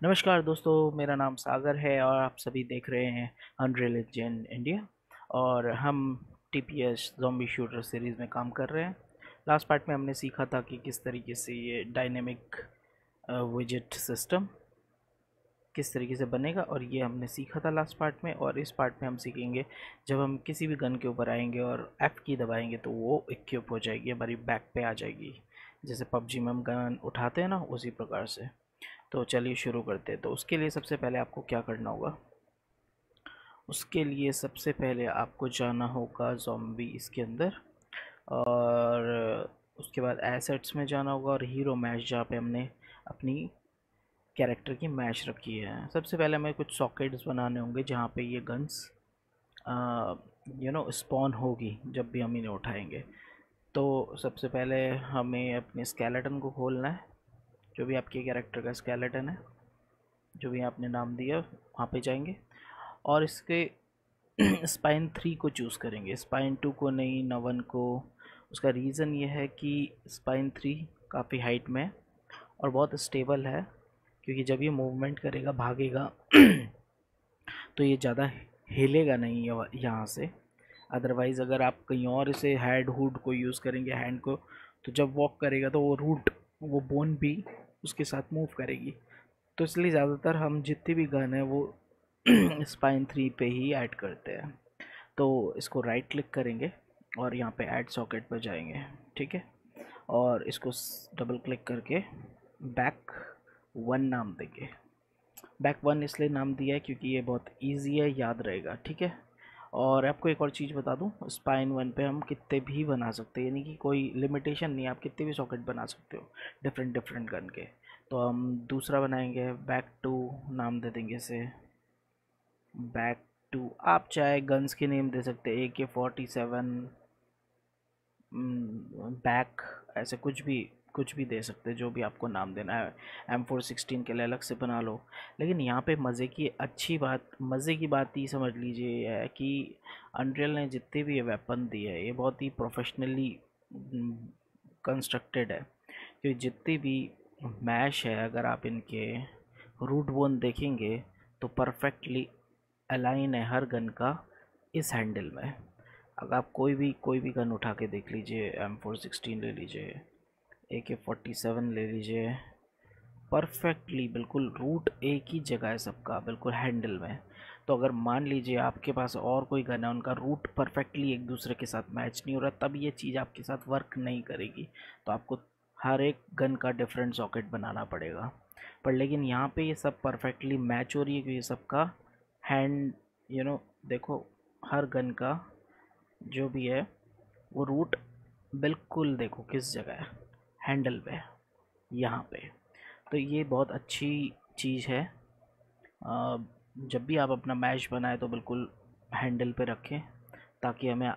नमस्कार दोस्तों, मेरा नाम सागर है और आप सभी देख रहे हैं अनरियल इंजन इंडिया। और हम टीपीएस ज़ॉम्बी शूटर सीरीज़ में काम कर रहे हैं। लास्ट पार्ट में हमने सीखा था कि किस तरीके से ये डायनेमिक विजेट सिस्टम किस तरीके से बनेगा, और ये हमने सीखा था लास्ट पार्ट में। और इस पार्ट में हम सीखेंगे जब हम किसी भी गन के ऊपर आएंगे और एफ की दबाएंगे तो वो इक्विप हो जाएगी, हमारी बैक पे आ जाएगी। जैसे पबजी में हम गन उठाते हैं ना, उसी प्रकार से। तो चलिए शुरू करते हैं। तो उसके लिए सबसे पहले आपको क्या करना होगा, उसके लिए सबसे पहले आपको जाना होगा ज़ॉम्बी इसके अंदर, और उसके बाद एसेट्स में जाना होगा और हीरो मैच, जहाँ पे हमने अपनी कैरेक्टर की मैच रखी है। सबसे पहले हमें कुछ सॉकेट्स बनाने होंगे जहाँ पे ये गन्स स्पॉन होगी जब भी हम इन्हें उठाएंगे। तो सबसे पहले हमें अपने स्केलेटन को खोलना है। जो भी आपके कैरेक्टर का स्केलेटन है, जो भी आपने नाम दिया, वहाँ पे जाएंगे और इसके स्पाइन 3 को चूज़ करेंगे, स्पाइन 2 को नहीं, न 1 को। उसका रीज़न ये है कि स्पाइन 3 काफ़ी हाइट में है और बहुत स्टेबल है, क्योंकि जब ये मूवमेंट करेगा, भागेगा तो ये ज़्यादा हिलेगा नहीं यहाँ से। अदरवाइज़ अगर आप कहीं और इसे हेड हुड को यूज़ करेंगे, हैंड को, तो जब वॉक करेगा तो वो बोन भी उसके साथ मूव करेगी। तो इसलिए ज़्यादातर हम जितनी भी गन है वो स्पाइन 3 पे ही ऐड करते हैं। तो इसको राइट क्लिक करेंगे और यहाँ पे ऐड सॉकेट पर जाएंगे, ठीक है। और इसको डबल क्लिक करके बैक 1 नाम देंगे। बैक 1 इसलिए नाम दिया है क्योंकि ये बहुत इजी है, याद रहेगा, ठीक है। और आपको एक और चीज़ बता दूं, स्पाइन 1 पे हम कितने भी बना सकते हैं, यानी कि कोई लिमिटेशन नहीं, आप कितने भी सॉकेट बना सकते हो डिफरेंट डिफरेंट गन के। तो हम दूसरा बनाएंगे, बैक 2 नाम दे देंगे इसे। बैक 2, आप चाहे गन्स के नेम दे सकते हैं, AK-47, बैक, ऐसे कुछ भी दे सकते हैं, जो भी आपको नाम देना है। M416 के लिए अलग से बना लो। लेकिन यहाँ पे मज़े की बात ही समझ लीजिए ये है कि अनरियल ने जितने भी ये वेपन दिए है, ये बहुत ही प्रोफेशनली कंस्ट्रक्टेड है। क्योंकि जितनी भी मैश है, अगर आप इनके रूट बोन देखेंगे तो परफेक्टली अलाइन है हर गन का इस हैंडल में। अगर आप कोई भी गन उठा के देख लीजिए, M416 ले लीजिए, AK-47 ले लीजिए, परफेक्टली बिल्कुल रूट एक ही जगह है सबका, बिल्कुल हैंडल में। तो अगर मान लीजिए आपके पास और कोई गन है, उनका रूट परफेक्टली एक दूसरे के साथ मैच नहीं हो रहा, तब ये चीज़ आपके साथ वर्क नहीं करेगी। तो आपको हर एक गन का डिफरेंट सॉकेट बनाना पड़ेगा। पर लेकिन यहाँ पे ये सब परफेक्टली मैच हो रही है, क्योंकि सबका हैंड देखो, हर गन का जो भी है वो रूट बिल्कुल देखो किस जगह है, हैंडल पे, यहाँ पे। तो ये बहुत अच्छी चीज़ है। जब भी आप अपना मैश बनाए तो बिल्कुल हैंडल पे रखें, ताकि हमें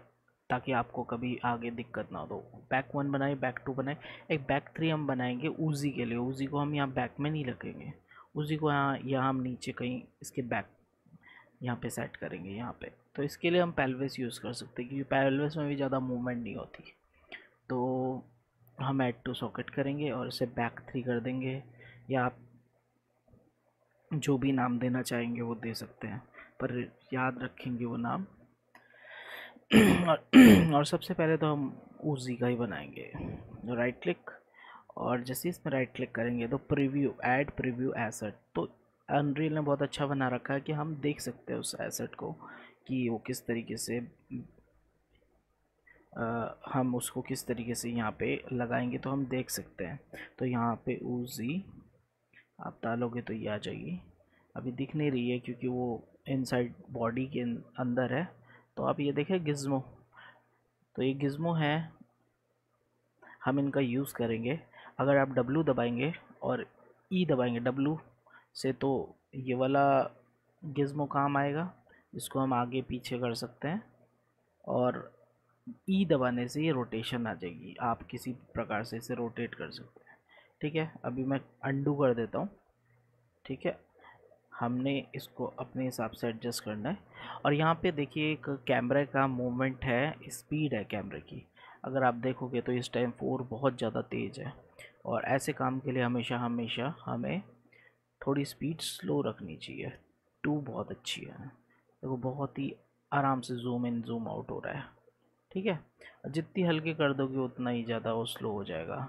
ताकि आपको कभी आगे दिक्कत ना हो। तो बैक 1 बनाए, बैक 2 बनाए, एक बैक 3 हम बनाएंगे ऊजी के लिए। ऊजी को हम यहाँ बैक में नहीं रखेंगे, ऊजी को यहाँ हम नीचे कहीं इसके बैक यहाँ पे सेट करेंगे, यहाँ पे। तो इसके लिए हम पेल्विस यूज़ कर सकते हैं, क्योंकि पेल्विस में भी ज़्यादा मूवमेंट नहीं होती। तो हम ऐड टू सॉकेट करेंगे और इसे बैक 3 कर देंगे, या आप जो भी नाम देना चाहेंगे वो दे सकते हैं, पर याद रखेंगे वो नाम। और सबसे पहले तो हम ऊजी का ही बनाएंगे। राइट क्लिक, और जैसे इसमें राइट क्लिक करेंगे तो प्रीव्यू, ऐड प्रीव्यू एसेट। तो अनरियल ने बहुत अच्छा बना रखा है कि हम देख सकते हैं उस एसेट को, कि वो किस तरीके से हम उसको किस तरीके से यहाँ पे लगाएंगे तो हम देख सकते हैं। तो यहाँ पे ऊजी आप डालोगे तो ये आ जाएगी। अभी दिख नहीं रही है क्योंकि वो इनसाइड बॉडी के अंदर है। तो आप ये देखें गिज़्मो, तो ये गिज़्मो है, हम इनका यूज़ करेंगे। अगर आप W दबाएंगे और E दबाएंगे W से, तो ये वाला गिज़्मो काम आएगा, जिसको हम आगे पीछे कर सकते हैं। और E दबाने से ये रोटेशन आ जाएगी, आप किसी प्रकार से इसे रोटेट कर सकते हैं, ठीक है। अभी मैं अंडू कर देता हूँ, ठीक है। हमने इसको अपने हिसाब से एडजस्ट करना है। और यहाँ पे देखिए एक कैमरे का मूवमेंट है, स्पीड है कैमरे की। अगर आप देखोगे तो इस टाइम 4 बहुत ज़्यादा तेज़ है, और ऐसे काम के लिए हमेशा हमेशा हमें थोड़ी स्पीड स्लो रखनी चाहिए। 2 बहुत अच्छी है, देखो बहुत ही आराम से जूम इन जूम आउट हो रहा है। ठीक है, जितनी हल्की कर दोगे उतना ही ज़्यादा वो स्लो हो जाएगा।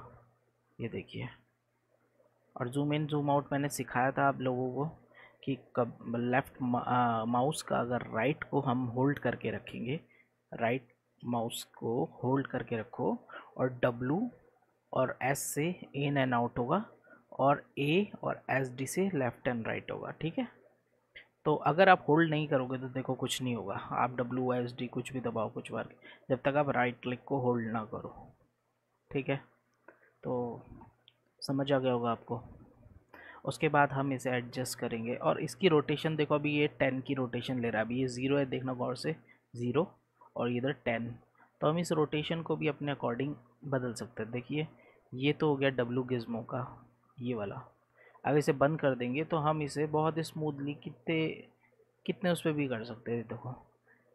ये देखिए, और जूम इन जूम आउट मैंने सिखाया था आप लोगों को कि कब लेफ़्ट माउस का अगर राइट को हम होल्ड करके रखेंगे, राइट माउस को होल्ड करके रखो और डब्लू और एस से इन एंड आउट होगा और ए और एस डी से लेफ़्ट एंड राइट होगा। ठीक है, तो अगर आप होल्ड नहीं करोगे तो देखो कुछ नहीं होगा, आप डब्लू एस डी कुछ भी दबाओ कुछ बार, जब तक आप राइट क्लिक को होल्ड ना करो। ठीक है, तो समझ आ गया होगा आपको। उसके बाद हम इसे एडजस्ट करेंगे और इसकी रोटेशन देखो, अभी ये 10 की रोटेशन ले रहा है, अभी ये 0 है, देखना गौर से 0 और इधर 10। तो हम इस रोटेशन को भी अपने अकॉर्डिंग बदल सकते हैं। देखिए ये तो हो गया डब्लू गिज़्मो का ये वाला। अब इसे बंद कर देंगे तो हम इसे बहुत स्मूथली कितने कितने उस पर भी कर सकते हैं देखो।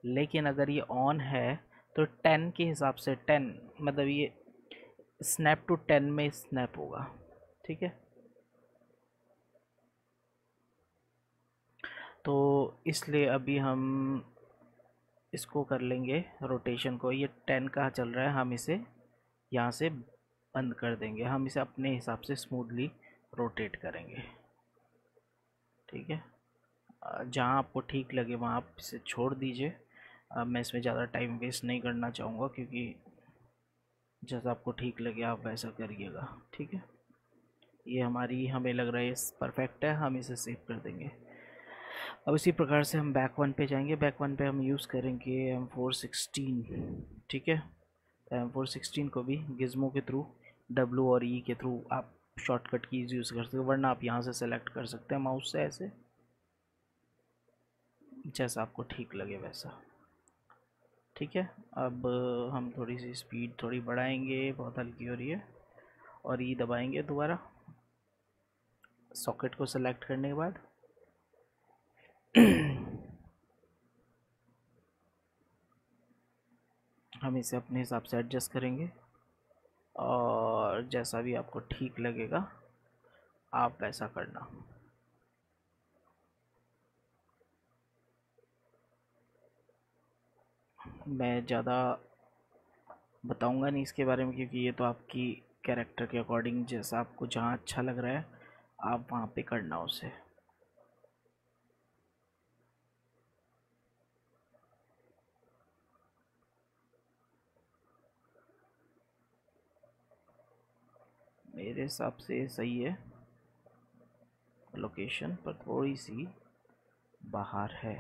लेकिन अगर ये ऑन है तो 10 के हिसाब से 10 मतलब ये स्नैप टू 10 में स्नैप होगा। ठीक है, तो इसलिए अभी हम इसको कर लेंगे रोटेशन को, ये 10 का चल रहा है, हम इसे यहाँ से बंद कर देंगे, हम इसे अपने हिसाब से स्मूथली रोटेट करेंगे। ठीक है, जहाँ आपको ठीक लगे वहाँ आप इसे छोड़ दीजिए। मैं इसमें ज़्यादा टाइम वेस्ट नहीं करना चाहूँगा क्योंकि जैसा आपको ठीक लगे आप वैसा करिएगा। ठीक है, ये हमारी हमें लग रहा है परफेक्ट है, हम इसे सेव कर देंगे। अब इसी प्रकार से हम बैक वन पे जाएंगे। बैक वन पे हम यूज़ करेंगे M416। ठीक है, M416 को भी गिज़्मो के थ्रू W और E के थ्रू आप शॉर्टकट कीज़ यूज़ कर सकते हो, वरना आप यहाँ से सेलेक्ट कर सकते हैं माउस से ऐसे, जैसा आपको ठीक लगे वैसा। ठीक है, अब हम थोड़ी सी स्पीड थोड़ी बढ़ाएंगे, बहुत हल्की हो रही है, और E दबाएंगे दोबारा सॉकेट को सेलेक्ट करने के बाद। हम इसे अपने हिसाब से एडजस्ट करेंगे और जैसा भी आपको ठीक लगेगा आप वैसा करना। मैं ज़्यादा बताऊंगा नहीं इसके बारे में क्योंकि ये तो आपकी कैरेक्टर के अकॉर्डिंग, जैसा आपको जहाँ अच्छा लग रहा है आप वहाँ पे करना उसे। मेरे हिसाब से सही है, लोकेशन पर थोड़ी सी बाहर है,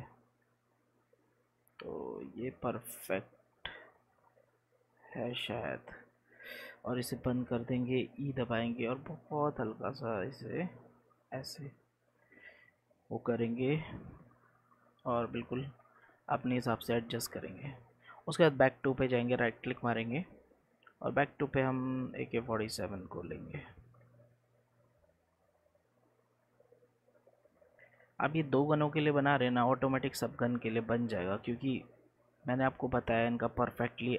तो ये परफेक्ट है शायद। और इसे बंद कर देंगे, ई दबाएंगे और बहुत हल्का सा इसे ऐसे वो करेंगे और बिल्कुल अपने हिसाब से एडजस्ट करेंगे। उसके बाद बैक टू पे जाएंगे, राइट क्लिक मारेंगे और बैक टू पे हम AK-47 को लेंगे। अब ये 2 गनों के लिए बना रहे हैं ना, ऑटोमेटिक सब गन के लिए बन जाएगा क्योंकि मैंने आपको बताया इनका परफेक्टली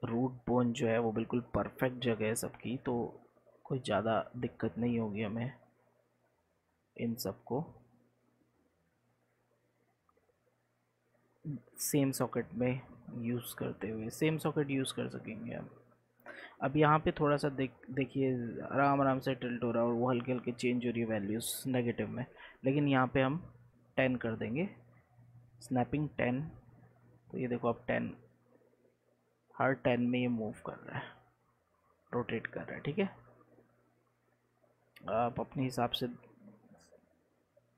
रूट बोन जो है वो बिल्कुल परफेक्ट जगह है सबकी, तो कोई ज़्यादा दिक्कत नहीं होगी हमें इन सबको सेम सॉकेट में यूज़ करते हुए, सेम सॉकेट यूज़ कर सकेंगे हम। अब यहाँ पे थोड़ा सा देखिए आराम आराम से टिल्ट हो रहा है और वो हल्के हल्के चेंज हो रही है वैल्यूज़ नेगेटिव में, लेकिन यहाँ पे हम 10 कर देंगे, स्नैपिंग 10। तो ये देखो अब 10 हर 10 में ये मूव कर रहा है, रोटेट कर रहा है। ठीक है, आप अपने हिसाब से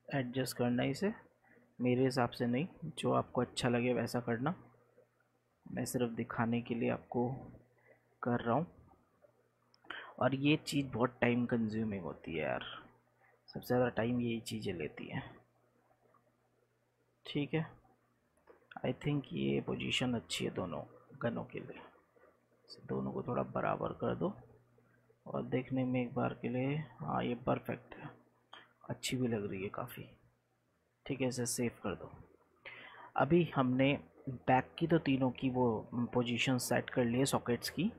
एडजस्ट करना इसे, मेरे हिसाब से नहीं, जो आपको अच्छा लगे वैसा करना। मैं सिर्फ दिखाने के लिए आपको कर रहा हूँ और ये चीज़ बहुत टाइम कंज्यूमिंग होती है यार, सबसे ज़्यादा टाइम यही चीज़ें लेती हैं। ठीक है, आई थिंक ये पोजीशन अच्छी है दोनों गनों के लिए। दोनों को थोड़ा बराबर कर दो और देखने में एक बार के लिए, हाँ ये परफेक्ट है, अच्छी भी लग रही है काफ़ी। ठीक है, इसे सेव कर दो। अभी हमने बैक की तो तीनों की वो पोजीशन सेट कर लिए सॉकेट्स की,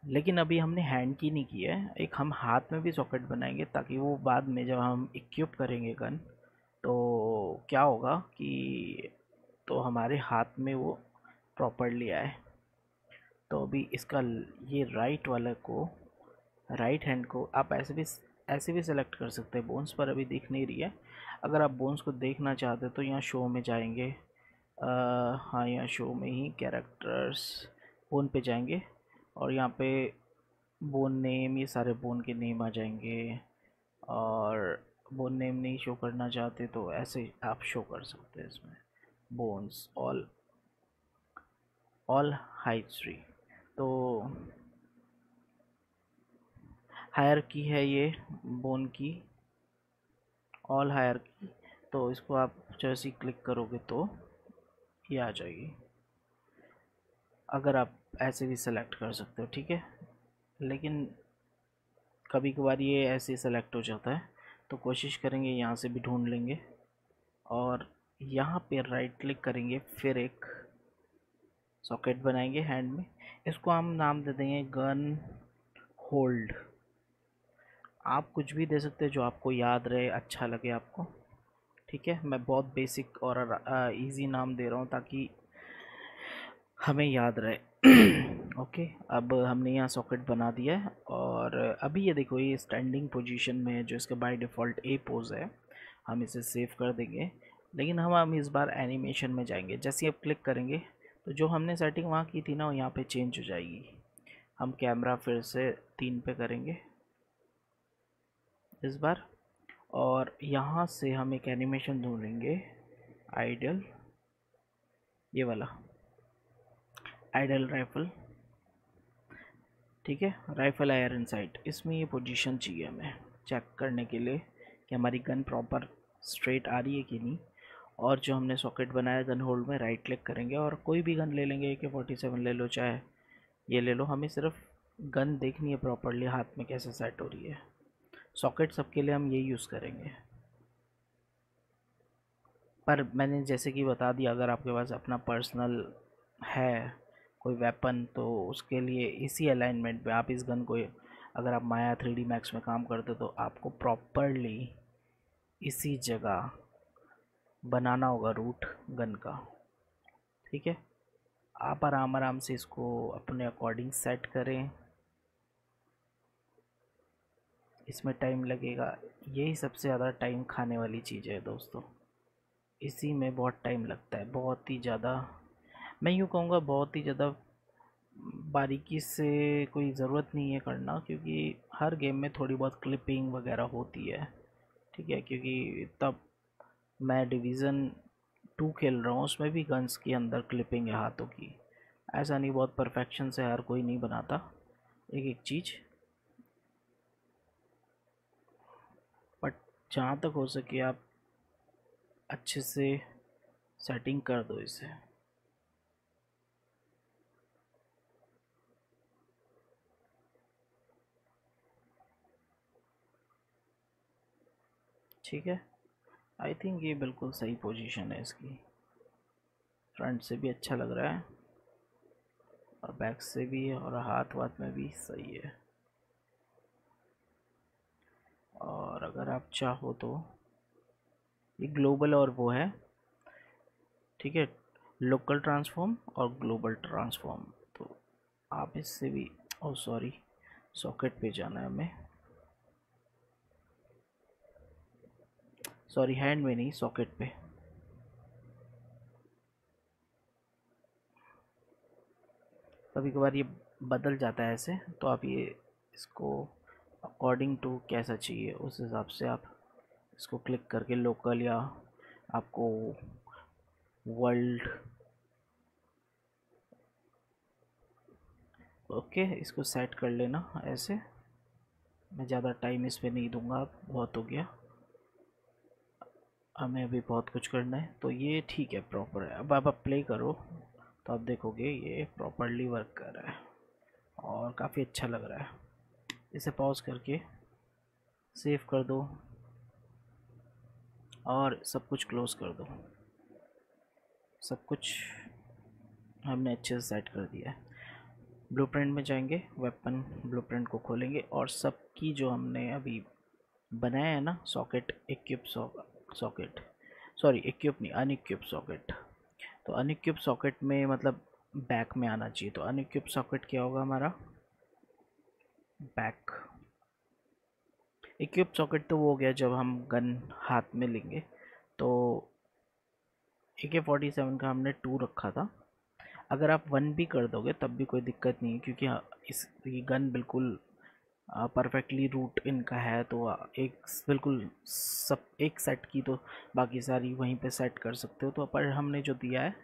लेकिन अभी हमने हैंड की नहीं की है, एक हम हाथ में भी सॉकेट बनाएंगे ताकि वो बाद में जब हम इक्विप करेंगे गन तो क्या होगा कि तो हमारे हाथ में वो प्रॉपरली आए। तो अभी इसका ये राइट वाला को, राइट हैंड को आप ऐसे भी सेलेक्ट कर सकते हैं। बोन्स पर अभी दिख नहीं रही है। अगर आप बोन्स को देखना चाहते हैं तो यहाँ शो में जाएंगे। हाँ, यहाँ शो में ही कैरेक्टर्स बोन पे जाएंगे और यहाँ पे बोन नेम, ये सारे बोन के नेम आ जाएंगे। और बोन नेम नहीं शो करना चाहते तो ऐसे आप शो कर सकते हैं इसमें बोन्स ऑल हाइस्ट्री। तो हायर की है ये बोन की, ऑल हायर की। तो इसको आप जैसे ही क्लिक करोगे तो ये आ जाएगी। अगर आप ऐसे भी सेलेक्ट कर सकते हो, ठीक है। लेकिन कभी कभार ये ऐसे सेलेक्ट हो जाता है तो कोशिश करेंगे यहाँ से भी ढूंढ लेंगे और यहाँ पे राइट क्लिक करेंगे, फिर एक सॉकेट बनाएंगे हैंड में। इसको हम नाम दे देंगे गन होल्ड। आप कुछ भी दे सकते हैं जो आपको याद रहे, अच्छा लगे आपको, ठीक है। मैं बहुत बेसिक और इजी नाम दे रहा हूँ ताकि हमें याद रहे। ओके, अब हमने यहाँ सॉकेट बना दिया है और अभी ये देखो ये स्टैंडिंग पोजीशन में है जो इसका बाय डिफ़ॉल्ट ए पोज है। हम इसे सेव कर देंगे, लेकिन हम इस बार एनिमेशन में जाएंगे। जैसे ही आप क्लिक करेंगे तो जो हमने सेटिंग वहाँ की थी ना वो यहाँ पे चेंज हो जाएगी। हम कैमरा फिर से 3 पे करेंगे इस बार और यहाँ से हम एक एनिमेशन ढूंढेंगे, आइडल, ये वाला आइडल राइफल, ठीक है। राइफल आयरन साइट, इसमें ये पोजीशन चाहिए हमें चेक करने के लिए कि हमारी गन प्रॉपर स्ट्रेट आ रही है कि नहीं। और जो हमने सॉकेट बनाया गन होल्ड में, राइट क्लिक करेंगे और कोई भी गन ले लेंगे, AK-47 ले लो चाहे ये ले लो। हमें सिर्फ गन देखनी है प्रॉपरली हाथ में कैसे सेट हो रही है। सॉकेट सबके लिए हम यही यूज़ करेंगे। पर मैंने जैसे कि बता दिया, अगर आपके पास अपना पर्सनल है कोई वेपन तो उसके लिए इसी अलाइनमेंट में आप इस गन को, अगर आप माया 3D मैक्स में काम करते हो तो आपको प्रॉपरली इसी जगह बनाना होगा रूट गन का, ठीक है। आप आराम आराम से इसको अपने अकॉर्डिंग सेट करें। इसमें टाइम लगेगा, यही सबसे ज़्यादा टाइम खाने वाली चीज़ है दोस्तों। इसी में बहुत टाइम लगता है, बहुत ही ज़्यादा। मैं यूँ कहूँगा बहुत ही ज़्यादा बारीकी से कोई ज़रूरत नहीं है करना, क्योंकि हर गेम में थोड़ी बहुत क्लिपिंग वगैरह होती है, ठीक है। क्योंकि तब मैं डिवीज़न 2 खेल रहा हूँ, उसमें भी गन्स के अंदर क्लिपिंग है हाथों की। ऐसा नहीं बहुत परफेक्शन से हर कोई नहीं बनाता एक एक चीज़, बट जहाँ तक हो सके आप अच्छे से सेटिंग कर दो इसे। ठीक है, आई थिंक ये बिल्कुल सही पोजीशन है इसकी। फ्रंट से भी अच्छा लग रहा है और बैक से भी और हाथ वाथ में भी सही है। और अगर आप चाहो तो ये ग्लोबल और वो है, ठीक है, लोकल ट्रांसफॉर्म और ग्लोबल ट्रांसफॉर्म। तो आप इससे भी, ओ सॉरी, सॉकेट पे जाना है हमें, सॉरी हैंड में नहीं सॉकेट पे। कभी कभार ये बदल जाता है ऐसे, तो आप ये इसको अकॉर्डिंग टू कैसा चाहिए उस हिसाब से आप इसको क्लिक करके लोकल या आपको वर्ल्ड, ओके, इसको सेट कर लेना ऐसे। मैं ज़्यादा टाइम इस पे नहीं दूंगा, अब बहुत हो गया, हमें अभी बहुत कुछ करना है। तो ये ठीक है, प्रॉपर है। अब आप प्ले करो तो आप देखोगे ये प्रॉपरली वर्क कर रहा है और काफ़ी अच्छा लग रहा है। इसे पॉज करके सेव कर दो और सब कुछ क्लोज कर दो। सब कुछ हमने अच्छे से सेट कर दिया है। ब्लूप्रिंट में जाएंगे, वेपन ब्लूप्रिंट को खोलेंगे और सबकी जो हमने अभी बनाया है ना socket, equip socket, sorry equip नहीं, अनइक्विप सॉकेट, तो अनइक्विप सॉकेट में मतलब बैक में आना चाहिए। तो अनइक्विप सॉकेट क्या होगा हमारा, बैक। इक्विप सॉकेट तो वो हो गया जब हम गन हाथ में लेंगे। तो AK-47 का हमने 2 रखा था, अगर आप 1 भी कर दोगे तब भी कोई दिक्कत नहीं है, क्योंकि इस ये गन बिल्कुल परफेक्टली रूट इनका है। तो एक बिल्कुल सब एक सेट की तो बाकी सारी वहीं पे सेट कर सकते हो। तो पर हमने जो दिया है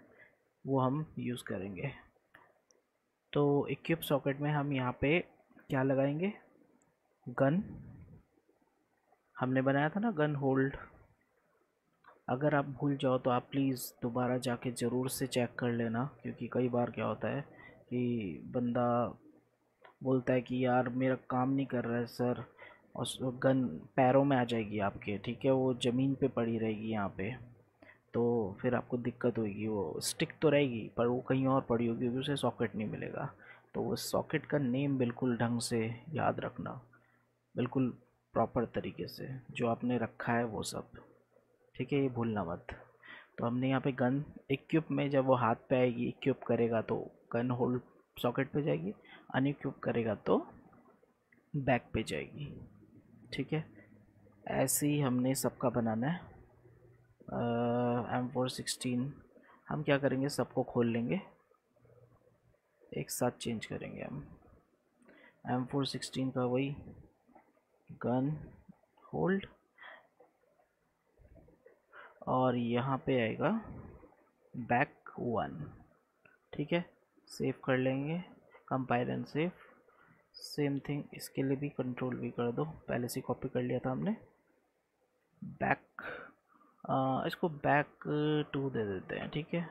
वो हम यूज़ करेंगे। तो इक्विप सॉकेट में हम यहाँ पे क्या लगाएंगे, गन हमने बनाया था ना, गन होल्ड। अगर आप भूल जाओ तो आप प्लीज़ दोबारा जाके ज़रूर से चेक कर लेना, क्योंकि कई बार क्या होता है कि बंदा बोलता है कि यार मेरा काम नहीं कर रहा है सर, और गन पैरों में आ जाएगी आपके, ठीक है, वो ज़मीन पे पड़ी रहेगी यहाँ पे, तो फिर आपको दिक्कत होगी। वो स्टिक तो रहेगी पर वो कहीं और पड़ी होगी, क्योंकि उसे सॉकेट नहीं मिलेगा। तो वो सॉकेट का नेम बिल्कुल ढंग से याद रखना, बिल्कुल प्रॉपर तरीके से जो आपने रखा है वो सब, ठीक है, ये भूलना मत। तो हमने यहाँ पे गन इक्विप में जब वो हाथ पे आएगी, इक्विप करेगा तो गन होल्ड सॉकेट पे जाएगी, अनइक्विप करेगा तो बैक पे जाएगी, ठीक है। ऐसे ही हमने सबका बनाना है। M416 हम क्या करेंगे, सबको खोल लेंगे, एक साथ चेंज करेंगे हम। M416 का वही गन होल्ड, और यहाँ पे आएगा बैक 1, ठीक है। सेव कर लेंगे, compile and save. Same thing इसके लिए भी, कंट्रोल भी कर दो, पहले से कॉपी कर लिया था हमने। बैक, इसको बैक 2 दे देते हैं, ठीक है।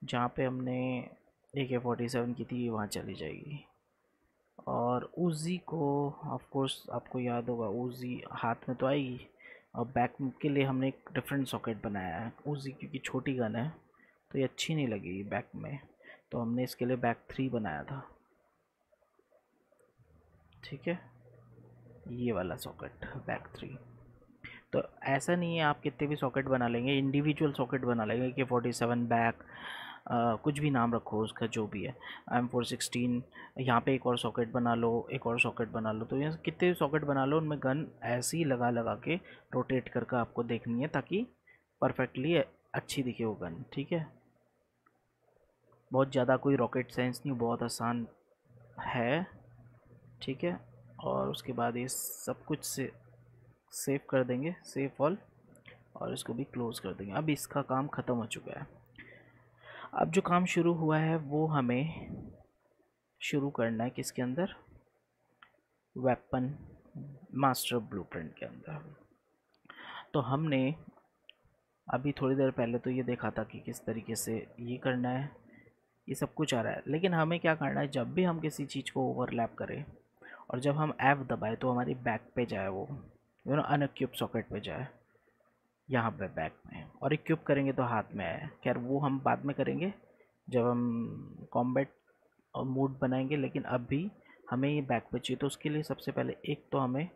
जहाँ पे हमने AK-47 की थी वहाँ चली जाएगी। और उजी को ऑफ कोर्स आपको याद होगा, उजी हाथ में तो आएगी, और बैक के लिए हमने एक डिफरेंट सॉकेट बनाया है। उजी क्योंकि छोटी गन है तो ये अच्छी नहीं लगेगी बैक में, तो हमने इसके लिए बैक 3 बनाया था, ठीक है, ये वाला सॉकेट बैक 3। तो ऐसा नहीं है आप कितने भी सॉकेट बना लेंगे, इंडिविजुअल सॉकेट बना लेंगे कि 47 बैक, कुछ भी नाम रखो उसका जो भी है, M416, यहाँ पे एक और सॉकेट बना लो, एक और सॉकेट बना लो, तो यहाँ कितने भी सॉकेट बना लो, उनमें गन ऐसे ही लगा लगा के रोटेट करके आपको देखनी है, ताकि परफेक्टली अच्छी दिखे वो गन, ठीक है। बहुत ज़्यादा कोई रॉकेट साइंस नहीं, बहुत आसान है, ठीक है। और उसके बाद ये सब कुछ से सेव कर देंगे, सेव ऑल, और इसको भी क्लोज़ कर देंगे। अब इसका काम ख़त्म हो चुका है। अब जो काम शुरू हुआ है वो हमें शुरू करना है किसके अंदर, वेपन मास्टर ब्लूप्रिंट के अंदर। तो हमने अभी थोड़ी देर पहले तो ये देखा था कि किस तरीके से ये करना है, ये सब कुछ आ रहा है, लेकिन हमें क्या करना है, जब भी हम किसी चीज़ को ओवरलैप करें और जब हम F दबाए तो हमारी बैक पे जाए, वो अनइक्विप सॉकेट पे जाए, यहाँ पे बैक में, और इक्विप करेंगे तो हाथ में आए। खैर वो हम बाद में करेंगे जब हम कॉम्बैट मोड बनाएंगे, लेकिन अभी हमें ये बैक पे चाहिए। तो उसके लिए सबसे पहले एक तो हमें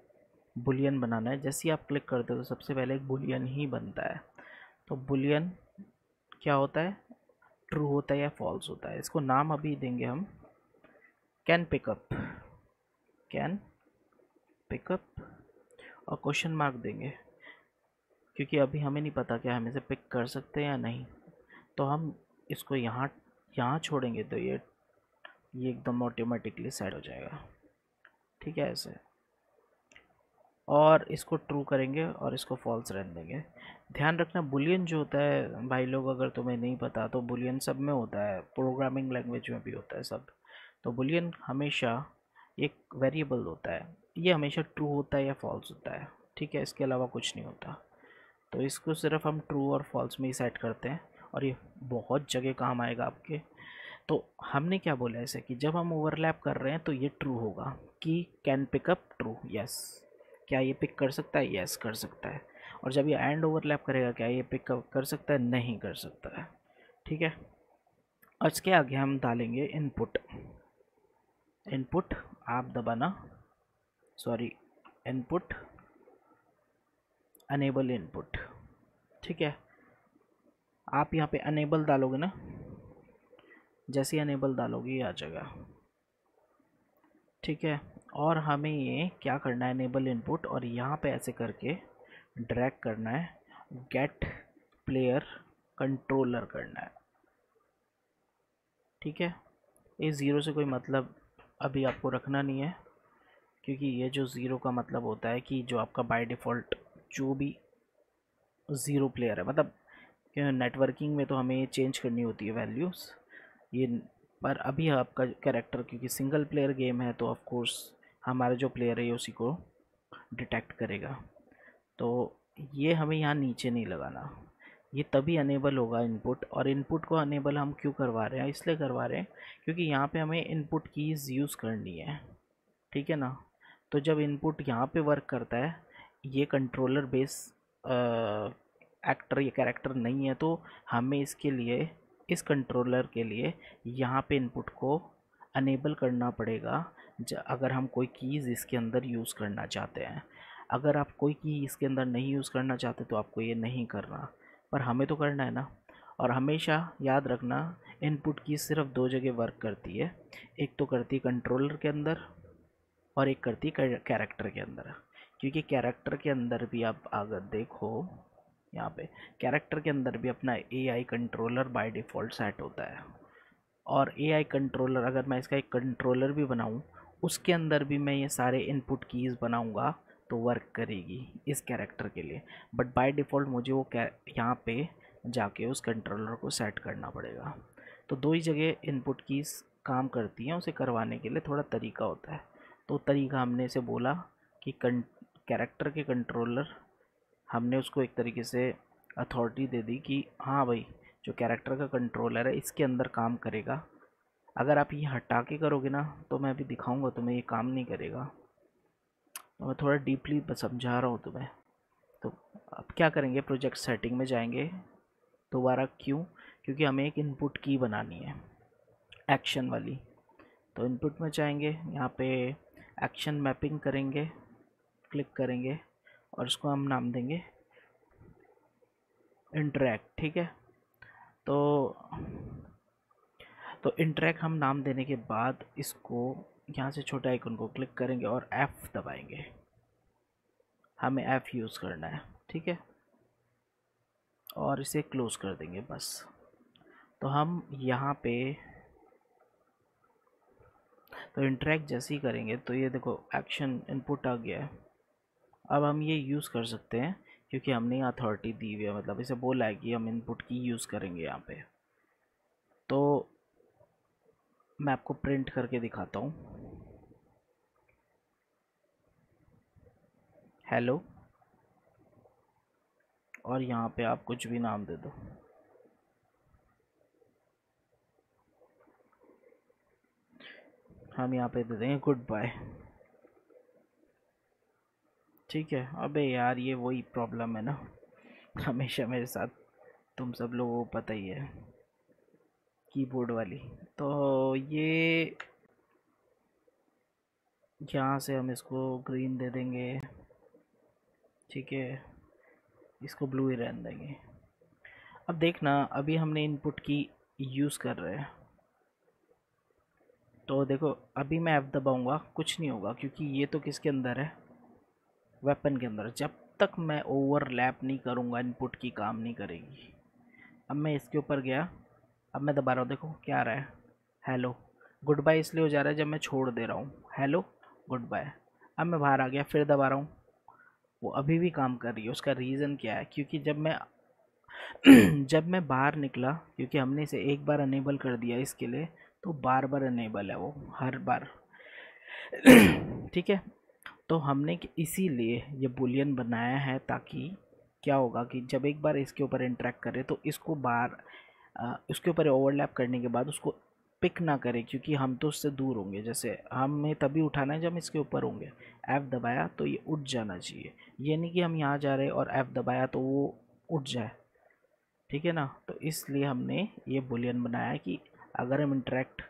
बुलियन बनाना है। जैसे ही आप क्लिक करते हो तो सबसे पहले एक बुलियन ही बनता है। तो बुलियन क्या होता है, ट्रू होता है या फॉल्स होता है। इसको नाम अभी देंगे हम कैन पिकअप, कैन पिकअप, और क्वेश्चन मार्क देंगे, क्योंकि अभी हमें नहीं पता क्या हम इसे पिक कर सकते हैं या नहीं। तो हम इसको यहाँ यहाँ छोड़ेंगे तो ये एकदम ऑटोमेटिकली सेट हो जाएगा, ठीक है, ऐसे। और इसको ट्रू करेंगे और इसको फॉल्स रहने देंगे। ध्यान रखना बुलियन जो होता है भाई लोग, अगर तुम्हें नहीं पता तो बुलियन सब में होता है, प्रोग्रामिंग लैंग्वेज में भी होता है सब। तो बुलियन हमेशा एक वेरिएबल होता है, ये हमेशा ट्रू होता है या फॉल्स होता है, ठीक है, इसके अलावा कुछ नहीं होता। तो इसको सिर्फ हम ट्रू और फॉल्स में ही सेट करते हैं, और ये बहुत जगह काम आएगा आपके। तो हमने क्या बोला ऐसे कि जब हम ओवरलैप कर रहे हैं तो ये ट्रू होगा कि कैन पिकअप ट्रू, यस, क्या ये पिक कर सकता है, यस कर सकता है। और जब ये एंड ओवरलैप करेगा, क्या ये पिक कर सकता है, नहीं कर सकता है, ठीक है। और इसके आगे हम डालेंगे इनपुट, इनपुट आप दबाना, सॉरी, इनपुट अनेबल इनपुट, ठीक है। आप यहाँ पे अनेबल डालोगे ना, जैसे ही अनेबल डालोगे ये आ जाएगा, ठीक है। और हमें ये क्या करना है, अनेबल इनपुट, और यहाँ पे ऐसे करके ड्रैग करना है, गेट प्लेयर कंट्रोलर करना है, ठीक है। इस ज़ीरो से कोई मतलब अभी आपको रखना नहीं है, क्योंकि ये जो ज़ीरो का मतलब होता है कि जो आपका बाय डिफ़ॉल्ट जो भी ज़ीरो प्लेयर है, मतलब नेटवर्किंग में तो हमें ये चेंज करनी होती है वैल्यूज़ ये। पर अभी आपका कैरेक्टर क्योंकि सिंगल प्लेयर गेम है तो ऑफ कोर्स हमारा जो प्लेयर है ये उसी को डिटेक्ट करेगा। तो ये हमें यहाँ नीचे नहीं लगाना, ये तभी अनेबल होगा इनपुट। और इनपुट को अनेबल हम क्यों करवा रहे हैं, इसलिए करवा रहे हैं क्योंकि यहाँ पे हमें इनपुट कीज़ यूज़ करनी है, ठीक है ना। तो जब इनपुट यहाँ पे वर्क करता है, ये कंट्रोलर बेस एक्टर या कैरेक्टर नहीं है, तो हमें इसके लिए, इस कंट्रोलर के लिए यहाँ पे इनपुट को अनेबल करना पड़ेगा अगर हम कोई कीज़ इसके अंदर यूज़ करना चाहते हैं। अगर आप कोई की इसके अंदर नहीं यूज़ करना चाहते तो आपको ये नहीं करना, पर हमें तो करना है ना। और हमेशा याद रखना, इनपुट की सिर्फ दो जगह वर्क करती है, एक तो करती है कंट्रोलर के अंदर और एक करती है कैरेक्टर के अंदर। क्योंकि कैरेक्टर के अंदर भी आप अगर देखो यहाँ पे, कैरेक्टर के अंदर भी अपना AI controller by default set होता है। और एआई कंट्रोलर अगर मैं इसका एक कंट्रोलर भी बनाऊँ, उसके अंदर भी मैं ये सारे इनपुट कीज़ बनाऊँगा तो वर्क करेगी इस कैरेक्टर के लिए। बट बाय डिफ़ॉल्ट मुझे वो यहाँ पे जाके उस कंट्रोलर को सेट करना पड़ेगा। तो दो ही जगह इनपुट कीज़ काम करती हैं, उसे करवाने के लिए थोड़ा तरीका होता है। तो तरीका हमने इसे बोला कि कैरेक्टर के कंट्रोलर, हमने उसको एक तरीके से अथॉरिटी दे दी कि हाँ भाई जो कैरेक्टर का कंट्रोलर है इसके अंदर काम करेगा। अगर आप ये हटा के करोगे ना, तो मैं अभी दिखाऊंगा तुम्हें, ये काम नहीं करेगा। तो मैं थोड़ा डीपली समझा रहा हूँ तुम्हें। तो अब क्या करेंगे, प्रोजेक्ट सेटिंग में जाएंगे दोबारा। क्यों? क्योंकि हमें एक इनपुट की बनानी है एक्शन वाली। तो इनपुट में जाएंगे, यहाँ पे एक्शन मैपिंग करेंगे, क्लिक करेंगे और इसको हम नाम देंगे इंटरैक्ट, ठीक है। तो इंटरैक्ट हम नाम देने के बाद इसको यहाँ से छोटे आइकन को क्लिक करेंगे और F दबाएंगे, हमें F यूज़ करना है, ठीक है। और इसे क्लोज कर देंगे बस। तो हम यहाँ पे तो इंटरैक्ट जैसे ही करेंगे तो ये देखो एक्शन इनपुट आ गया है। अब हम ये यूज़ कर सकते हैं क्योंकि हमने अथॉरिटी दी हुई है, मतलब इसे बोला है कि हम इनपुट की यूज़ करेंगे यहाँ पे। तो मैं आपको प्रिंट करके दिखाता हूँ, हेलो, और यहाँ पे आप कुछ भी नाम दे दो। हम यहाँ पे दे देंगे गुड बाय, ठीक है। अबे यार ये वही प्रॉब्लम है ना हमेशा मेरे साथ, तुम सब लोगों को पता ही है, कीबोर्ड वाली। तो ये यहाँ से हम इसको ग्रीन दे देंगे, ठीक है, इसको ब्लू ही रहने देंगे। अब देखना, अभी हमने इनपुट की यूज़ कर रहे हैं, तो देखो अभी मैं F दबाऊंगा कुछ नहीं होगा, क्योंकि ये तो किसके अंदर है, वेपन के अंदर। जब तक मैं ओवरलैप नहीं करूंगा इनपुट की काम नहीं करेगी। अब मैं इसके ऊपर गया, अब मैं दबा रहा हूँ, देखो क्या आ रहा है, हेलो गुड बाय। इसलिए हो जा रहा है जब मैं छोड़ दे रहा हूँ, हेलो गुड बाय। अब मैं बाहर आ गया, फिर दबा रहा हूँ, वो अभी भी काम कर रही है। उसका रीज़न क्या है, क्योंकि जब मैं जब मैं बाहर निकला, क्योंकि हमने इसे एक बार अनेबल कर दिया इसके लिए, तो बार बार अनेबल है वो, हर बार ठीक है। तो हमने इसीलिए ये बुलियन बनाया है, ताकि क्या होगा कि जब एक बार इसके ऊपर इंटरेक्ट करे तो इसको बार उसके ऊपर ओवरलैप करने के बाद उसको पिक ना करे, क्योंकि हम तो उससे दूर होंगे। जैसे हमें तभी उठाना है जब हम इसके ऊपर होंगे, F दबाया तो ये उठ जाना चाहिए। ये नहीं कि हम यहाँ जा रहे और F दबाया तो वो उठ जाए, ठीक है ना। तो इसलिए हमने ये बुलियन बनाया है कि अगर हम इंटरेक्ट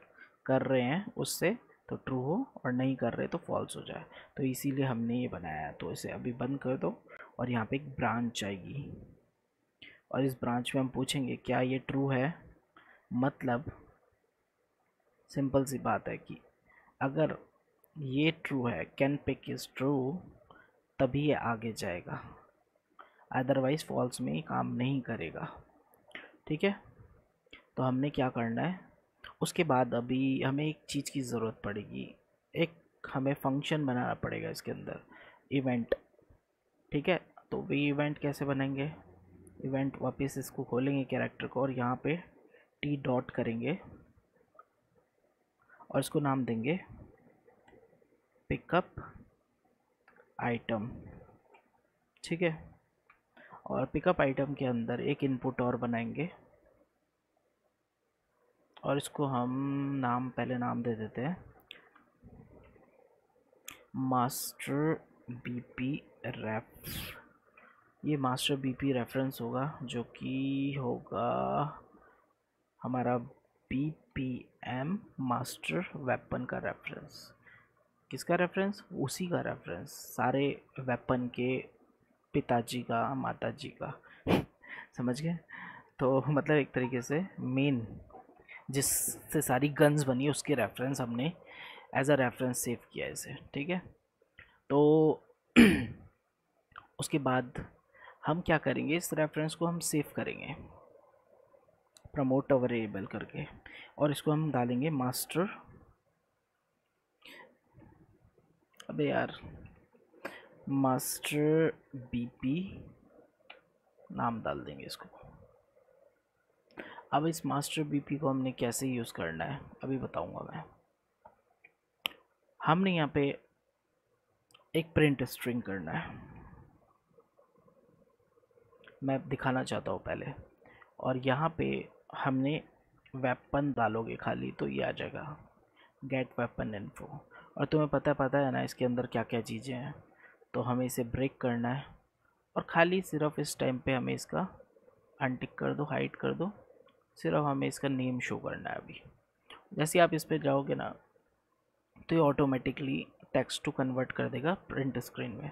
कर रहे हैं उससे, तो ट्रू हो और नहीं कर रहे तो फॉल्स हो जाए। तो इसीलिए हमने ये बनाया है। तो इसे अभी बंद कर दो और यहाँ पे एक ब्रांच आएगी और इस ब्रांच में हम पूछेंगे क्या ये ट्रू है। मतलब सिंपल सी बात है कि अगर ये ट्रू है, कैन पिक इज़ ट्रू, तभी ये आगे जाएगा, अदरवाइज फॉल्स में ये काम नहीं करेगा। ठीक है, तो हमने क्या करना है, उसके बाद अभी हमें एक चीज़ की ज़रूरत पड़ेगी, एक हमें फंक्शन बनाना पड़ेगा इसके अंदर, इवेंट। ठीक है, तो वे इवेंट कैसे बनाएंगे, इवेंट वापस इसको खोलेंगे कैरेक्टर को और यहाँ पे टी डॉट करेंगे और इसको नाम देंगे पिकअप आइटम। ठीक है, और पिकअप आइटम के अंदर एक इनपुट और बनाएंगे और इसको हम पहले नाम दे देते हैं मास्टर बीपी रेफ। ये मास्टर बीपी रेफरेंस होगा जो कि होगा हमारा बीपीएम मास्टर वेपन का रेफरेंस। किसका रेफरेंस, उसी का रेफरेंस, सारे वेपन के पिताजी का, माताजी का समझ गए। तो मतलब एक तरीके से मेन जिससे सारी गन्स बनी उसके रेफरेंस हमने एज अ रेफरेंस सेव किया इसे। ठीक है, तो उसके बाद हम क्या करेंगे, इस रेफरेंस को हम सेव करेंगे प्रमोट वेरिएबल करके और इसको हम डालेंगे मास्टर, अबे यार, मास्टर बीपी नाम डाल देंगे इसको। अब इस मास्टर बीपी को हमने कैसे यूज़ करना है अभी बताऊंगा मैं। हमने यहाँ पे एक प्रिंट स्ट्रिंग करना है, मैं दिखाना चाहता हूँ पहले। और यहाँ पे हमने वेपन डालोगे खाली तो ये आ जाएगा गेट वेपन इन्फो। और तुम्हें पता है ना इसके अंदर क्या क्या चीज़ें हैं। तो हमें इसे ब्रेक करना है और खाली सिर्फ इस टाइम पे हमें इसका अनटिक कर दो, हाइड कर दो, सिर्फ हमें इसका नेम शो करना है। अभी जैसे आप इस पर जाओगे ना तो ये ऑटोमेटिकली टेक्स्ट टू कन्वर्ट कर देगा प्रिंट स्क्रीन में।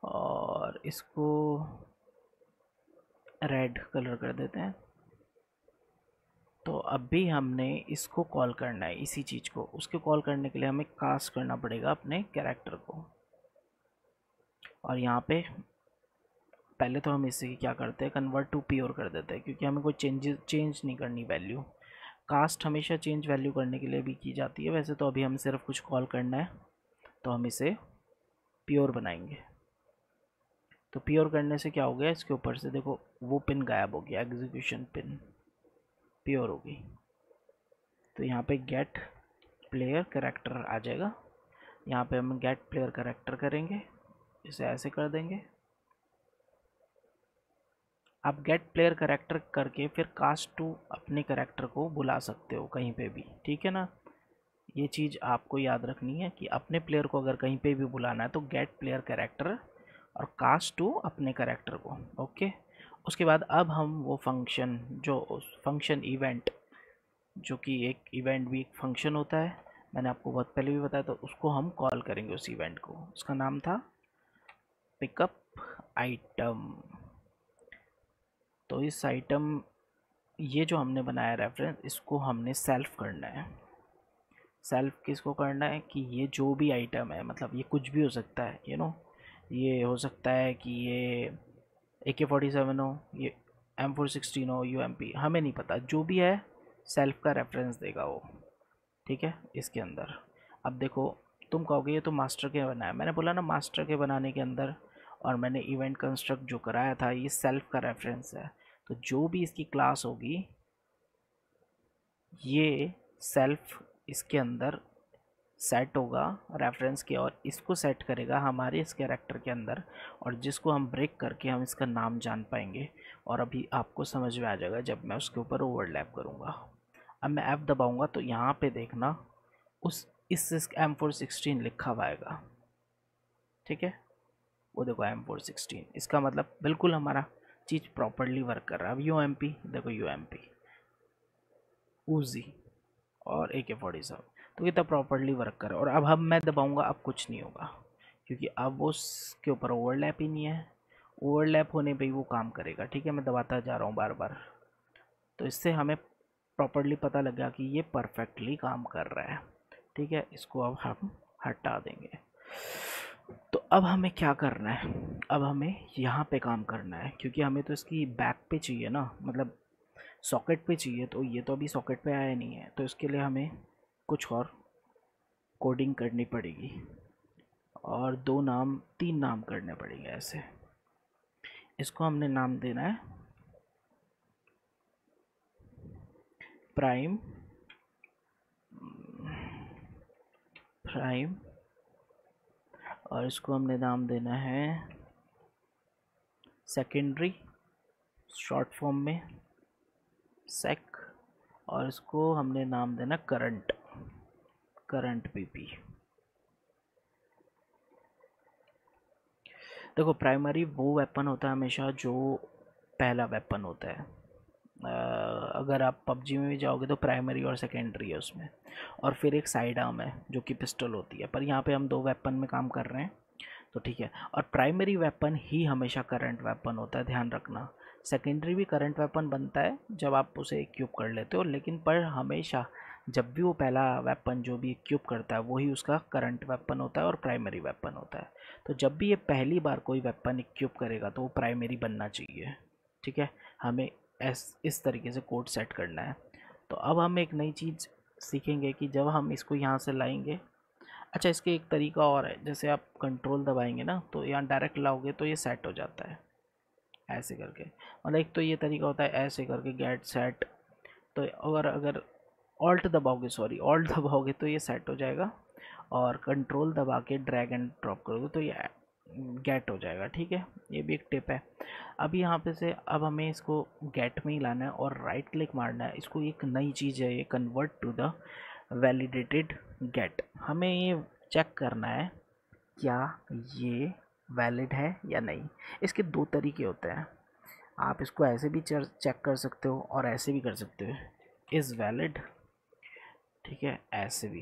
और इसको रेड कलर कर देते हैं। तो अभी हमने इसको कॉल करना है, इसी चीज़ को, उसके कॉल करने के लिए हमें कास्ट करना पड़ेगा अपने कैरेक्टर को। और यहाँ पे पहले तो हम इसे क्या करते हैं, कन्वर्ट टू प्योर कर देते हैं, क्योंकि हमें कोई चेंज नहीं करनी वैल्यू। कास्ट हमेशा चेंज वैल्यू करने के लिए भी की जाती है, वैसे तो अभी हमें सिर्फ कुछ कॉल करना है तो हम इसे प्योर बनाएंगे। तो प्योर करने से क्या हो गया, इसके ऊपर से देखो वो पिन गायब हो गया, एग्जीक्यूशन पिन प्योर होगी। तो यहाँ पे गेट प्लेयर कैरेक्टर आ जाएगा। यहाँ पे हम गेट प्लेयर कैरेक्टर करेंगे, इसे ऐसे कर देंगे। आप गेट प्लेयर कैरेक्टर करके फिर कास्ट टू अपने कैरेक्टर को बुला सकते हो कहीं पे भी, ठीक है ना। ये चीज़ आपको याद रखनी है कि अपने प्लेयर को अगर कहीं पे भी बुलाना है तो गेट प्लेयर कैरेक्टर और कास्ट टू अपने कैरेक्टर को। ओके, उसके बाद अब हम वो फंक्शन, जो फंक्शन इवेंट, जो कि एक इवेंट भी एक फंक्शन होता है, मैंने आपको बहुत पहले भी बताया, तो उसको हम कॉल करेंगे उस इवेंट को। उसका नाम था पिकअप आइटम। तो इस आइटम, ये जो हमने बनाया रेफरेंस, इसको हमने सेल्फ करना है। सेल्फ किसको करना है कि ये जो भी आइटम है, मतलब ये कुछ भी हो सकता है, ये हो सकता है कि ये AK-47 हो, ये M416 हो, UMP, हमें नहीं पता, जो भी है सेल्फ का रेफरेंस देगा वो। ठीक है, इसके अंदर अब देखो, तुम कहोगे ये तो मास्टर के बनाया, मैंने बोला ना मास्टर के बनाने के अंदर, और मैंने इवेंट कंस्ट्रक्ट जो कराया था ये सेल्फ का रेफरेंस है। तो जो भी इसकी क्लास होगी ये सेल्फ इसके अंदर सेट होगा रेफरेंस के, और इसको सेट करेगा हमारे इस कैरेक्टर के अंदर, और जिसको हम ब्रेक करके हम इसका नाम जान पाएंगे। और अभी आपको समझ में आ जाएगा जब मैं उसके ऊपर ओवरलैप करूँगा। अब मैं F दबाऊँगा तो यहाँ पे देखना उस इस M416 लिखा हुआ आएगा। ठीक है, वो देखो M416, इसका मतलब बिल्कुल हमारा चीज़ प्रॉपरली वर्क कर रहा है। अब UMP देखो, UMP, उजी और AK-47, तो कितना प्रॉपरली वर्क करे। और अब मैं दबाऊंगा, अब कुछ नहीं होगा, क्योंकि अब उसके ऊपर ओवरलैप ही नहीं है। ओवरलैप होने पे ही वो काम करेगा। ठीक है, मैं दबाता जा रहा हूँ बार बार, तो इससे हमें प्रॉपरली पता लग गया कि ये परफेक्टली काम कर रहा है। ठीक है, इसको अब हम हटा देंगे। तो अब हमें क्या करना है, अब हमें यहाँ पे काम करना है, क्योंकि हमें तो इसकी बैक पे चाहिए ना, मतलब सॉकेट पे चाहिए। तो ये तो अभी सॉकेट पे आया नहीं है, तो इसके लिए हमें कुछ और कोडिंग करनी पड़ेगी, और 3 नाम करने पड़ेंगे ऐसे। इसको हमने नाम देना है प्राइम प्राइम, और इसको हमने नाम देना है सेकेंडरी, शॉर्ट फॉर्म में सेक, और इसको हमने नाम देना करंट पीपी। देखो, प्राइमरी वो वेपन होता है हमेशा जो पहला वेपन होता है। अगर आप पबजी में भी जाओगे तो प्राइमरी और सेकेंडरी है उसमें, और फिर एक साइड आर्म है जो कि पिस्टल होती है। पर यहाँ पे हम 2 वेपन में काम कर रहे हैं, तो ठीक है। और प्राइमरी वेपन ही हमेशा करंट वेपन होता है, ध्यान रखना। सेकेंडरी भी करंट वेपन बनता है जब आप उसे इक्विप कर लेते हो, लेकिन पर हमेशा जब भी वो पहला वेपन जो भी इक्विप करता है वही उसका करंट वेपन होता है और प्राइमरी वेपन होता है। तो जब भी ये पहली बार कोई वेपन इक्विप करेगा तो वो प्राइमरी बनना चाहिए। ठीक है, हमें इस तरीके से कोड सेट करना है। तो अब हम एक नई चीज़ सीखेंगे कि जब हम इसको यहाँ से लाएंगे। अच्छा, इसके एक तरीका और है, जैसे आप कंट्रोल दबाएंगे ना तो यहाँ डायरेक्ट लाओगे तो ये सेट हो जाता है ऐसे करके। मतलब एक तो ये तरीका होता है ऐसे करके गेट सेट, तो अगर ऑल्ट दबाओगे, सॉरी ऑल्ट दबाओगे तो ये सेट हो जाएगा, और कंट्रोल दबा के ड्रैग एंड ड्रॉप करोगे तो ये गेट हो जाएगा। ठीक है, ये भी एक टिप है। अब यहाँ पे से अब हमें इसको गेट में ही लाना है और राइट क्लिक मारना है। इसको एक नई चीज़ है ये, convert to the validated get. हमें ये चेक करना है क्या ये वैलिड है या नहीं। इसके 2 तरीके होते हैं, आप इसको ऐसे भी चेक कर सकते हो और ऐसे भी कर सकते हो, इज़ वैलिड। ठीक है, ऐसे भी,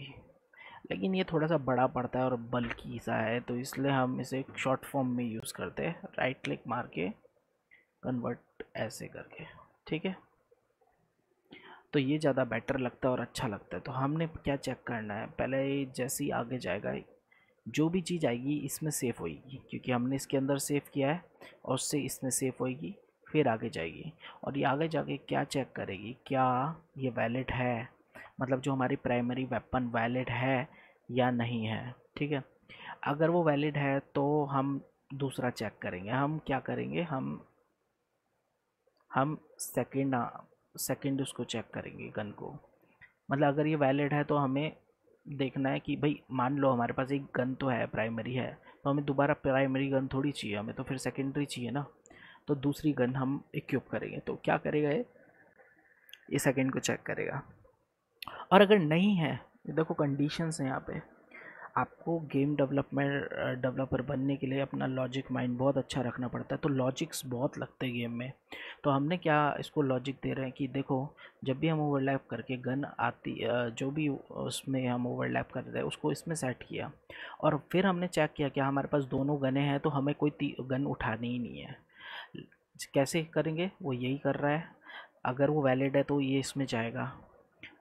लेकिन ये थोड़ा सा बड़ा पड़ता है और बल्कि सा है, तो इसलिए हम इसे शॉर्ट फॉर्म में यूज़ करते हैं, राइट क्लिक मार के कन्वर्ट ऐसे करके। ठीक है, तो ये ज़्यादा बेटर लगता है और अच्छा लगता है। तो हमने क्या चेक करना है, पहले जैसे ही आगे जाएगा जो भी चीज़ आएगी इसमें सेव होएगी, क्योंकि हमने इसके अंदर सेव किया है, और उससे इसमें सेव होएगी, फिर आगे जाएगी। और ये आगे जाके क्या चेक करेगी, क्या ये वैलिड है, मतलब जो हमारी प्राइमरी वेपन वैलिड है या नहीं है। ठीक है, अगर वो वैलिड है तो हम दूसरा चेक करेंगे। हम क्या करेंगे, हम सेकंड उसको चेक करेंगे गन को। मतलब अगर ये वैलिड है तो हमें देखना है कि भाई मान लो हमारे पास एक गन तो है, प्राइमरी है, तो हमें दोबारा प्राइमरी गन थोड़ी चाहिए, हमें तो फिर सेकेंडरी चाहिए ना। तो दूसरी गन हम इक्विप करेंगे। तो क्या करेगा ये सेकेंड को चेक करेगा। और अगर नहीं है, देखो कंडीशंस हैं यहाँ पे, आपको गेम डेवलपर बनने के लिए अपना लॉजिक माइंड बहुत अच्छा रखना पड़ता है। तो लॉजिक्स बहुत लगते हैं गेम में। तो हमने क्या इसको लॉजिक दे रहे हैं कि देखो, जब भी हम ओवरलैप करके गन आती, जो भी उसमें हम ओवरलैप कर रहे हैं उसको इसमें सेट किया, और फिर हमने चेक किया कि हमारे पास दोनों गनें हैं, तो हमें कोई गन उठानी ही नहीं है। कैसे करेंगे, वो यही कर रहा है। अगर वो वैलिड है तो ये इसमें जाएगा,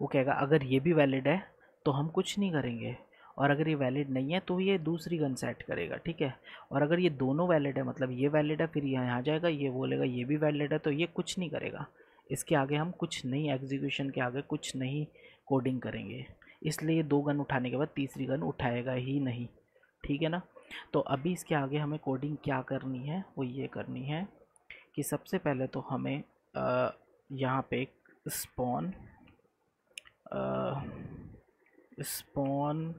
वो कहेगा अगर ये भी वैलिड है तो हम कुछ नहीं करेंगे, और अगर ये वैलिड नहीं है तो ये दूसरी गन सेट करेगा। ठीक है, और अगर ये दोनों वैलिड है, मतलब ये वैलिड है फिर यहाँ जाएगा, ये बोलेगा ये भी वैलिड है, तो ये कुछ नहीं करेगा। इसके आगे हम कुछ नहीं, एग्जीक्यूशन के आगे कुछ नहीं कोडिंग करेंगे। इसलिए 2 गन उठाने के बाद तीसरी गन उठाएगा ही नहीं। ठीक है ना। तो अभी इसके आगे हमें कोडिंग क्या करनी है, वो ये करनी है कि सबसे पहले तो हमें यहाँ पे स्पॉन स्पॉन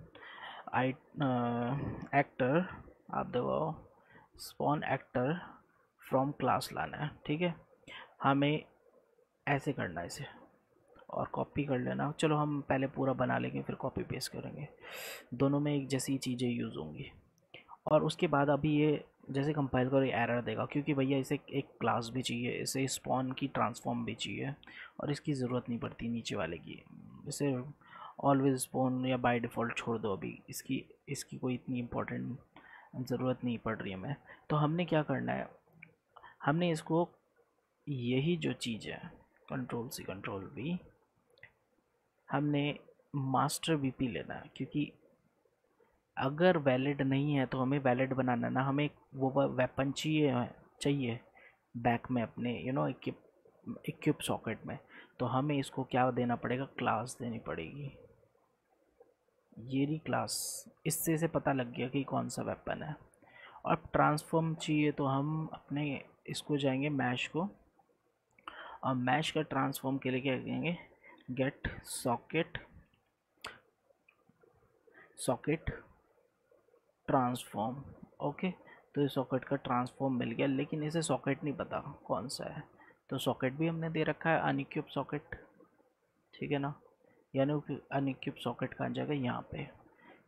आई एक्टर, आप दबाओ, स्पॉन एक्टर फ्रॉम क्लास लाना है। ठीक है, हमें ऐसे करना है इसे, और कॉपी कर लेना। चलो हम पहले पूरा बना लेंगे फिर कॉपी पेस्ट करेंगे, दोनों में एक जैसी चीज़ें यूज़ होंगी। और उसके बाद अभी ये जैसे कंपाइल करो एरर देगा, क्योंकि भैया इसे एक क्लास भी चाहिए, इसे स्पॉन की ट्रांसफॉर्म भी चाहिए, और इसकी ज़रूरत नहीं पड़ती नीचे वाले की। इसे ऑलवेज स्पॉन या बाय डिफ़ॉल्ट छोड़ दो, अभी इसकी इसकी कोई इतनी इम्पोर्टेंट ज़रूरत नहीं पड़ रही है मैं। तो हमने क्या करना है, हमने इसको यही जो चीज़ है कंट्रोल सी कंट्रोल वी, हमने मास्टर वीपी लेना है, क्योंकि अगर वैलिड नहीं है तो हमें वैलिड बनाना ना, हमें वो वेपन चाहिए बैक में अपने इक्विप सॉकेट में। तो हमें इसको क्या देना पड़ेगा, क्लास देनी पड़ेगी, ये रही क्लास। इससे से पता लग गया कि कौन सा वेपन है। और ट्रांसफॉर्म चाहिए तो हम अपने इसको जाएंगे मैश को, और मैश का ट्रांसफॉर्म के लिए क्या करेंगे, get socket socket transform. Okay, तो इस सॉकेट का ट्रांसफॉर्म मिल गया, लेकिन इसे सॉकेट नहीं पता कौन सा है, तो सॉकेट भी हमने दे रखा है अनइक्विप सॉकेट, ठीक है ना। यानी अनइक्विप सॉकेट कहाँ जाएगा, यहाँ पे,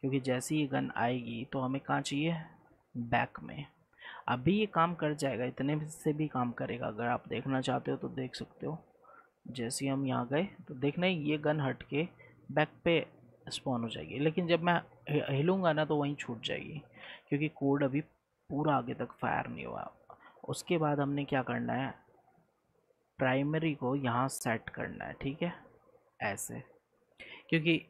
क्योंकि जैसे ही गन आएगी तो हमें कहाँ चाहिए, बैक में। अभी ये काम कर जाएगा, इतने से भी काम करेगा, अगर आप देखना चाहते हो तो देख सकते हो। जैसे ही हम यहाँ गए तो देखना ही ये गन हट के बैक पे स्पॉन हो जाएगी, लेकिन जब मैं हिलूँगा ना तो वहीं छूट जाएगी, क्योंकि कोड अभी पूरा आगे तक फायर नहीं हुआ। उसके बाद हमने क्या करना है, प्राइमरी को यहाँ सेट करना है, ठीक है, ऐसे, क्योंकि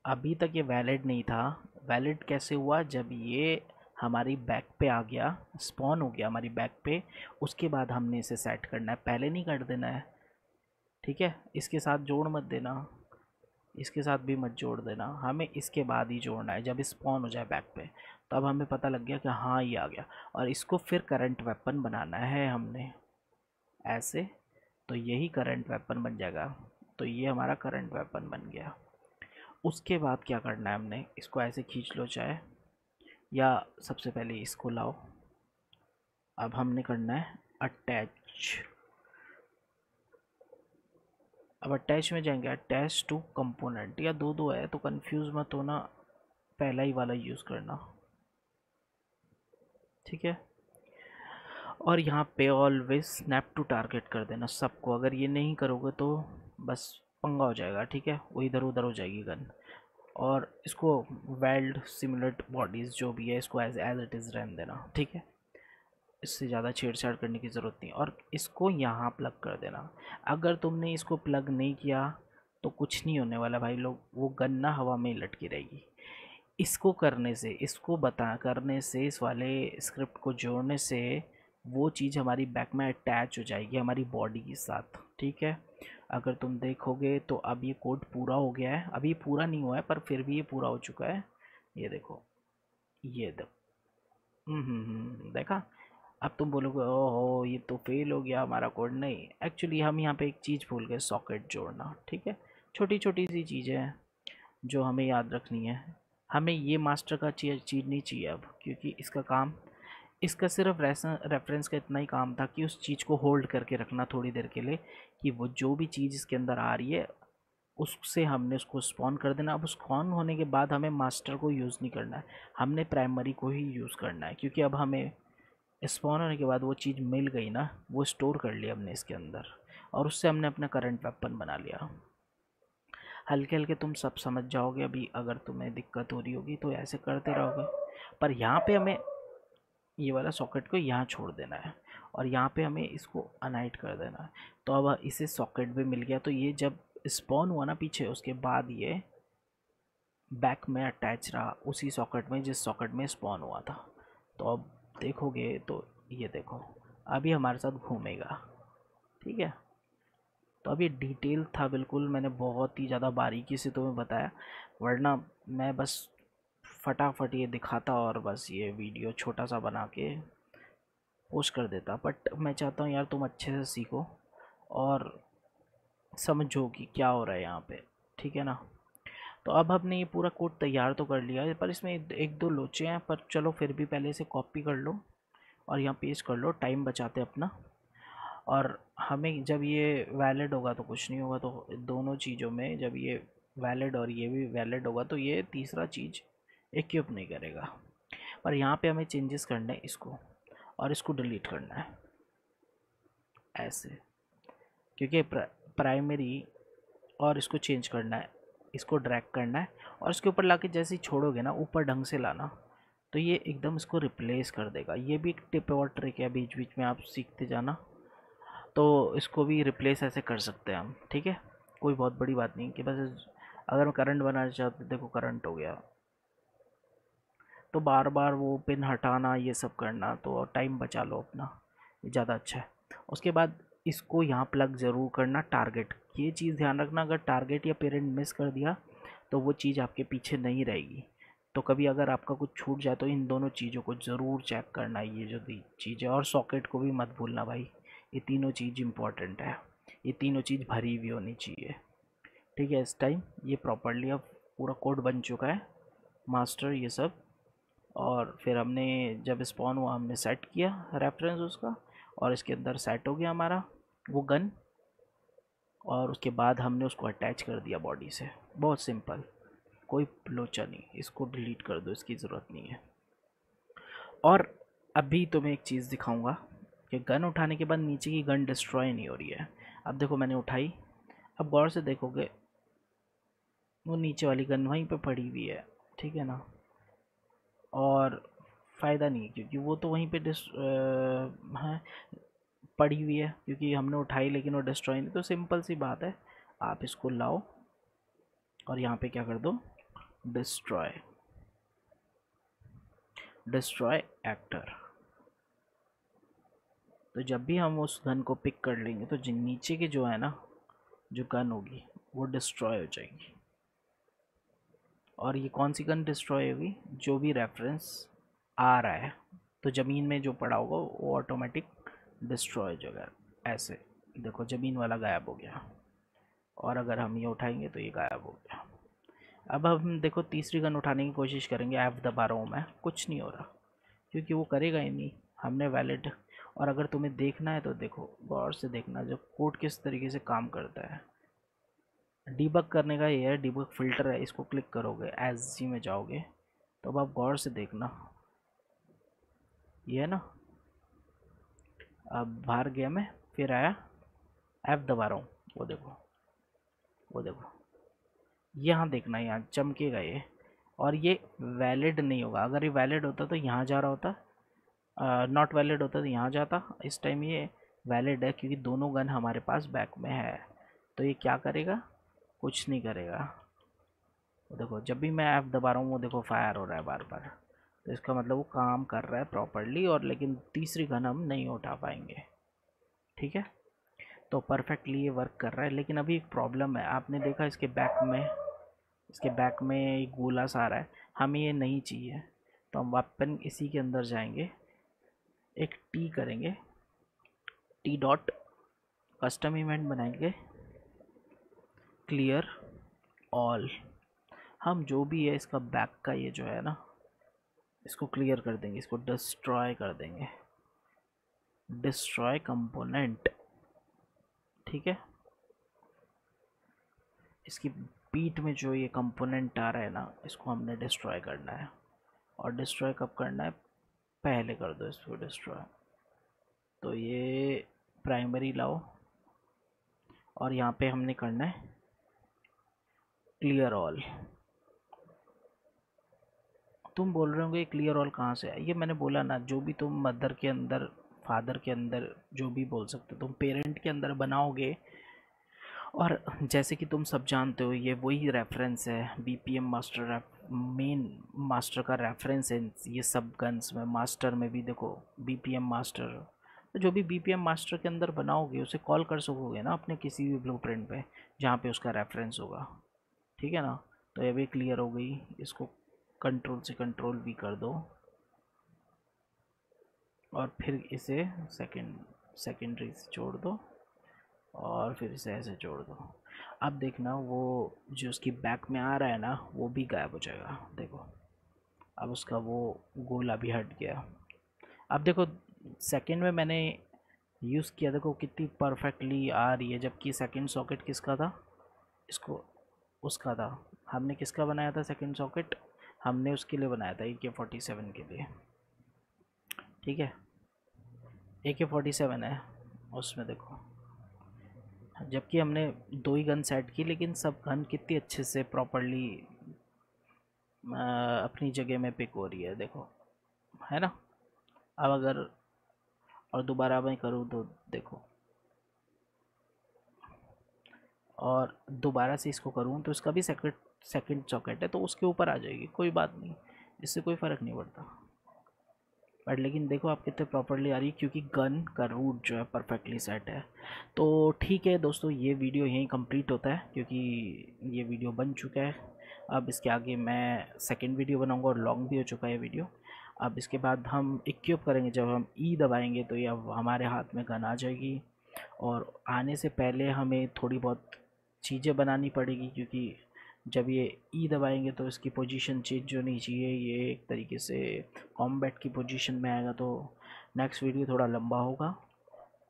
अभी तक ये वैलिड नहीं था। वैलिड कैसे हुआ, जब ये हमारी बैक पे आ गया, स्पॉन हो गया हमारी बैक पे, उसके बाद हमने इसे सेट करना है, पहले नहीं कर देना है, ठीक है। इसके साथ जोड़ मत देना, इसके साथ भी मत जोड़ देना, हमें इसके बाद ही जोड़ना है, जब स्पॉन हो जाए बैक पे। तब हमें पता लग गया कि हाँ ये आ गया, और इसको फिर करंट वेपन बनाना है हमने, ऐसे। तो यही करंट वेपन बन जाएगा, तो ये हमारा करंट वेपन बन गया। उसके बाद क्या करना है, हमने इसको ऐसे खींच लो चाहे, या सबसे पहले इसको लाओ। अब हमने करना है अटैच। अब अटैच में जाएंगे, अटैच टू कंपोनेंट, या दो दो है तो कंफ्यूज मत होना, पहला ही वाला यूज़ करना, ठीक है। और यहाँ पे ऑलवेज स्नैप टू टारगेट कर देना सबको, अगर ये नहीं करोगे तो बस पंगा हो जाएगा, ठीक है, वो इधर उधर हो जाएगी गन। और इसको वेल्ड सिमुलेट बॉडीज़ जो भी है, इसको एज इट इज़ रहने देना, ठीक है, इससे ज़्यादा छेड़छाड़ करने की ज़रूरत नहीं। और इसको यहाँ प्लग कर देना, अगर तुमने इसको प्लग नहीं किया तो कुछ नहीं होने वाला भाई लोग, वो गन ना हवा में ही लटकी रहेगी। इसको करने से, इसको बता करने से, इस वाले स्क्रिप्ट को जोड़ने से वो चीज़ हमारी बैक में अटैच हो जाएगी हमारी बॉडी के साथ, ठीक है। अगर तुम देखोगे तो अब ये कोड पूरा हो गया है, अभी पूरा नहीं हुआ है पर फिर भी ये पूरा हो चुका है, ये देखो, ये देखो, देखा। अब तुम बोलोगे ओहो ये तो फेल हो गया हमारा कोड, नहीं, एक्चुअली हम यहाँ पे एक चीज़ भूल गए, सॉकेट जोड़ना, ठीक है। छोटी छोटी सी चीज़ें हैं जो हमें याद रखनी है। हमें ये मास्टर का चीज़ नहीं चाहिए अब, क्योंकि इसका काम, इसका सिर्फ रेफरेंस का इतना ही काम था कि उस चीज़ को होल्ड करके रखना थोड़ी देर के लिए, कि वो जो भी चीज़ इसके अंदर आ रही है उससे हमने उसको स्पॉन कर देना। अब स्पॉन होने के बाद हमें मास्टर को यूज़ नहीं करना है, हमने प्राइमरी को ही यूज़ करना है, क्योंकि अब हमें स्पॉन होने के बाद वो चीज़ मिल गई ना, वो स्टोर कर लिया हमने इसके अंदर, और उससे हमने अपना करंट वेपन बना लिया। हल्के हल्के तुम सब समझ जाओगे, अभी अगर तुम्हें दिक्कत हो रही होगी तो ऐसे करते रहोगे। पर यहाँ पे हमें ये वाला सॉकेट को यहाँ छोड़ देना है, और यहाँ पे हमें इसको अनहाइड कर देना है। तो अब इसे सॉकेट भी मिल गया, तो ये जब स्पॉन हुआ ना पीछे, उसके बाद ये बैक में अटैच रहा उसी सॉकेट में जिस सॉकेट में स्पॉन हुआ था। तो अब देखोगे तो ये देखो, अभी हमारे साथ घूमेगा, ठीक है। तो अब ये डिटेल था बिल्कुल, मैंने बहुत ही ज़्यादा बारीकी से तुम्हें बताया, वरना मैं बस फटाफट ये दिखाता और बस ये वीडियो छोटा सा बना के पोस्ट कर देता। बट मैं चाहता हूँ यार तुम अच्छे से सीखो और समझो कि क्या हो रहा है यहाँ पे, ठीक है ना। तो अब हमने ये पूरा कोड तैयार तो कर लिया है, पर इसमें एक दो लोचे हैं, पर चलो फिर भी पहले इसे कॉपी कर लो और यहाँ पेस्ट कर लो, टाइम बचाते अपना। और हमें जब ये वैलिड होगा तो कुछ नहीं होगा, तो दोनों चीज़ों में जब ये वैलिड और ये भी वैलिड होगा तो ये तीसरा चीज़ इक्विप नहीं करेगा। पर यहाँ पे हमें चेंजेस करने हैं इसको, और इसको डिलीट करना है ऐसे, क्योंकि प्राइमरी, और इसको चेंज करना है इसको ड्रैग करना है और इसके ऊपर लाके जैसे ही छोड़ोगे ना, ऊपर ढंग से लाना, तो ये एकदम इसको रिप्लेस कर देगा। ये भी एक टिप और ट्रिक है, बीच बीच में आप सीखते जाना। तो इसको भी रिप्लेस ऐसे कर सकते हैं हम, ठीक है। कोई बहुत बड़ी बात नहीं कि बस अगर मैं करंट बनाना चाहता, देखो करंट हो गया, तो बार बार वो पिन हटाना ये सब करना, तो टाइम बचा लो अपना, ये ज़्यादा अच्छा है। उसके बाद इसको यहाँ प्लग ज़रूर करना, टारगेट, ये चीज़ ध्यान रखना, अगर टारगेट या पेरेंट मिस कर दिया तो वो चीज़ आपके पीछे नहीं रहेगी। तो कभी अगर आपका कुछ छूट जाए तो इन दोनों चीज़ों को ज़रूर चेक करना, ये जो चीज़ है, और सॉकेट को भी मत भूलना भाई, ये तीनों चीज़ इंपॉर्टेंट है, ये तीनों चीज़ भरी हुई होनी चाहिए, ठीक है। इस टाइम ये प्रॉपरली अब पूरा कोड बन चुका है, मास्टर ये सब। और फिर हमने जब स्पॉन हुआ हमने सेट किया रेफरेंस उसका, और इसके अंदर सेट हो गया हमारा वो गन, और उसके बाद हमने उसको अटैच कर दिया बॉडी से। बहुत सिंपल, कोई लोचा नहीं, इसको डिलीट कर दो, इसकी ज़रूरत नहीं है। और अभी तुम्हें एक चीज़ दिखाऊंगा कि गन उठाने के बाद नीचे की गन डिस्ट्रॉय नहीं हो रही है। अब देखो मैंने उठाई, अब गौर से देखोगे वो नीचे वाली गन वहीं पे पड़ी हुई है, ठीक है ना। और फ़ायदा नहीं है क्योंकि वो तो वहीं पे हाँ, पड़ी हुई है, क्योंकि हमने उठाई लेकिन वो डिस्ट्रॉय नहीं। तो सिंपल सी बात है, आप इसको लाओ और यहाँ पे क्या कर दो, डिस्ट्रॉय, डिस्ट्रॉय एक्टर। तो जब भी हम उस गन को पिक कर लेंगे तो नीचे के जो है ना, जो गन होगी वो डिस्ट्रॉय हो जाएगी। और ये कौन सी गन डिस्ट्रॉय होगी, जो भी रेफरेंस आ रहा है, तो ज़मीन में जो पड़ा होगा वो ऑटोमेटिक डिस्ट्रॉय हो जाएगा। ऐसे देखो ज़मीन वाला गायब हो गया, और अगर हम ये उठाएंगे तो ये गायब हो गया। अब हम देखो तीसरी गन उठाने की कोशिश करेंगे, F दबा रहा हूँ मैं, कुछ नहीं हो रहा, क्योंकि वो करेगा ही नहीं, हमने वैलिड। और अगर तुम्हें देखना है तो देखो, गौर से देखना जो कोड किस तरीके से काम करता है। डीबग करने का ये है, डीबग फिल्टर है, इसको क्लिक करोगे, एस जी में जाओगे, तो अब आप गौर से देखना, ये है ना, अब बाहर गया मैं, फिर आया, F दबा रहा हूँ, वो देखो, वो देखो, यहाँ देखना, यहाँ चमकेगा ये। और ये वैलिड नहीं होगा, अगर ये वैलिड होता तो यहाँ जा रहा होता, नॉट वैलिड होता तो यहाँ जाता। इस टाइम ये वैलिड है क्योंकि दोनों गन हमारे पास बैक में है, तो ये क्या करेगा, कुछ नहीं करेगा। वो देखो जब भी मैं F दबा रहा हूँ वो देखो फायर हो रहा है बार बार, तो इसका मतलब वो काम कर रहा है प्रॉपरली। और लेकिन तीसरी गन हम नहीं उठा पाएंगे, ठीक है। तो परफेक्टली ये वर्क कर रहा है, लेकिन अभी एक प्रॉब्लम है, आपने देखा इसके बैक में, इसके बैक में एक गोला सा आ रहा है, हमें ये नहीं चाहिए। तो हम वेपन इसी के अंदर जाएंगे, एक टी करेंगे, टी डॉट कस्टम इवेंट बनाएंगे, क्लियर ऑल। हम जो भी है इसका बैक का ये जो है ना, इसको क्लियर कर देंगे, इसको डिस्ट्रॉय कर देंगे, डिस्ट्रॉय कंपोनेंट, ठीक है। इसकी पीठ में जो ये कंपोनेंट आ रहा है ना, इसको हमने डिस्ट्रॉय करना है। और डिस्ट्रॉय कब करना है, पहले कर दो इसको डिस्ट्रॉय। तो ये प्राइमरी लाओ, और यहाँ पे हमने करना है क्लियर ऑल। तुम बोल रहे होंगे क्लियर ऑल कहाँ से है, ये मैंने बोला ना, जो भी तुम मदर के अंदर, फादर के अंदर, जो भी बोल सकते हो, तुम पेरेंट के अंदर बनाओगे। और जैसे कि तुम सब जानते हो ये वही रेफरेंस है, बीपीएम मास्टर, मेन मास्टर का रेफरेंस है ये सब गन्स में। मास्टर में भी देखो बीपीएम मास्टर, तो जो भी बीपीएम मास्टर के अंदर बनाओगे उसे कॉल कर सकोगे ना अपने किसी भी ब्लूप्रिंट पे जहाँ पे उसका रेफरेंस होगा, ठीक है ना। तो ये भी क्लियर हो गई, इसको कंट्रोल से कंट्रोल भी कर दो, और फिर इसे सेकेंडरी से जोड़ दो, और फिर इसे ऐसे जोड़ दो। अब देखना वो जो उसकी बैक में आ रहा है ना, वो भी गायब हो जाएगा, देखो अब उसका वो गोला भी हट गया। अब देखो सेकंड में मैंने यूज़ किया, देखो कितनी परफेक्टली आ रही है, जबकि सेकंड सॉकेट किसका था, इसको उसका था। हमने किसका बनाया था सेकंड सॉकेट, हमने उसके लिए बनाया था AK-47 के लिए, ठीक है। AK-47 है उसमें देखो, जबकि हमने 2 ही गन सेट की, लेकिन सब गन कितनी अच्छे से प्रॉपरली अपनी जगह में पिक हो रही है, देखो, है ना। अब अगर और दोबारा मैं करूँ तो देखो, और दोबारा से इसको करूँ तो इसका भी सेकंड सॉकेट है, तो उसके ऊपर आ जाएगी, कोई बात नहीं, इससे कोई फ़र्क नहीं पड़ता। बट लेकिन देखो आप कितने प्रॉपरली आ रही है, क्योंकि गन का रूट जो है परफेक्टली सेट है। तो ठीक है दोस्तों, ये वीडियो यहीं कंप्लीट होता है, क्योंकि ये वीडियो बन चुका है। अब इसके आगे मैं सेकंड वीडियो बनाऊंगा, और लॉन्ग भी हो चुका है वीडियो। अब इसके बाद हम इक्विप करेंगे, जब हम ई दबाएंगे तो ये अब हमारे हाथ में गन आ जाएगी। और आने से पहले हमें थोड़ी बहुत चीज़ें बनानी पड़ेगी, क्योंकि जब ये ई दबाएंगे तो इसकी पोजीशन चेंज होनी चाहिए, ये एक तरीके से कॉम्बैट की पोजीशन में आएगा। तो नेक्स्ट वीडियो थोड़ा लंबा होगा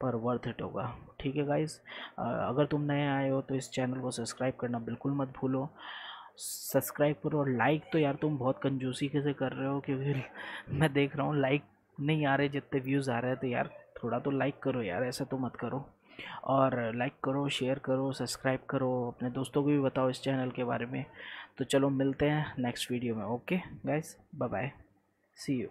पर वर्थ इट होगा। ठीक है गाइस, अगर तुम नए आए हो तो इस चैनल को सब्सक्राइब करना बिल्कुल मत भूलो। सब्सक्राइब करो, और लाइक तो यार तुम बहुत कंजूसी के से कर रहे हो, क्योंकि मैं देख रहा हूँ लाइक नहीं आ रहे जितने व्यूज़ आ रहे हैं। तो यार थोड़ा तो लाइक करो यार, ऐसा तो मत करो। और लाइक करो, शेयर करो, सब्सक्राइब करो, अपने दोस्तों को भी बताओ इस चैनल के बारे में। तो चलो मिलते हैं नेक्स्ट वीडियो में। Okay guys, bye bye, see you.